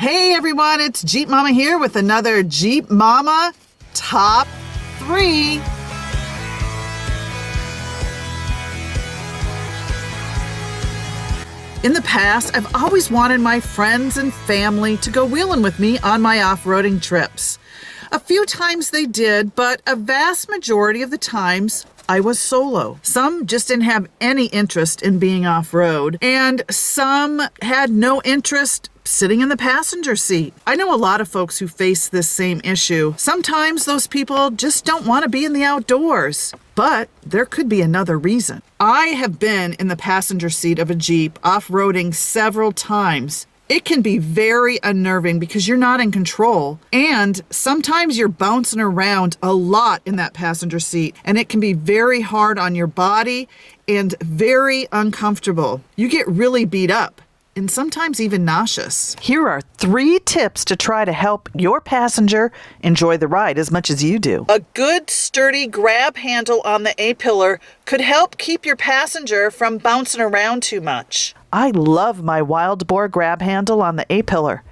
Hey everyone, it's Jeep Momma here with another Jeep Momma Top 3. In the past, I've always wanted my friends and family to go wheeling with me on my off-roading trips. A few times they did, but a vast majority of the times I was solo. Some just didn't have any interest in being off-road, and some had no interest sitting in the passenger seat. I know a lot of folks who face this same issue. Sometimes those people just don't want to be in the outdoors, but there could be another reason. I have been in the passenger seat of a Jeep off-roading several times. It can be very unnerving because you're not in control, and sometimes you're bouncing around a lot in that passenger seat, and it can be very hard on your body and very uncomfortable. You get really beat up and sometimes even nauseous. Here are 3 tips to try to help your passenger enjoy the ride as much as you do. A good sturdy grab handle on the A-pillar could help keep your passenger from bouncing around too much. I love my wild boar grab handle on the A-pillar.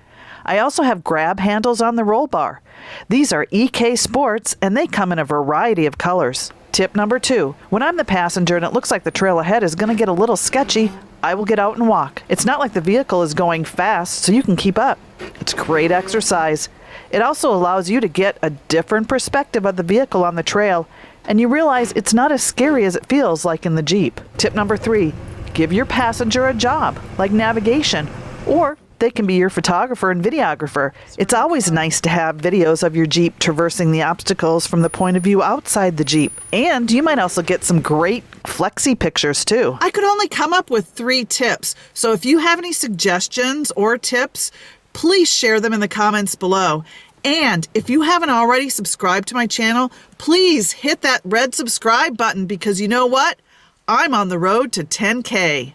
I also have grab handles on the roll bar. These are EK Sports and they come in a variety of colors. Tip number 2, when I'm the passenger and it looks like the trail ahead is going to get a little sketchy, I will get out and walk. It's not like the vehicle is going fast, so you can keep up. It's great exercise. It also allows you to get a different perspective of the vehicle on the trail, and you realize it's not as scary as it feels like in the Jeep. Tip number 3, give your passenger a job, like navigation, or they can be your photographer and videographer. It's always nice to have videos of your Jeep traversing the obstacles from the point of view outside the Jeep. And you might also get some great flexi pictures too. I could only come up with 3 tips, so if you have any suggestions or tips, please share them in the comments below. And if you haven't already subscribed to my channel, please hit that red subscribe button because you know what? I'm on the road to 10K.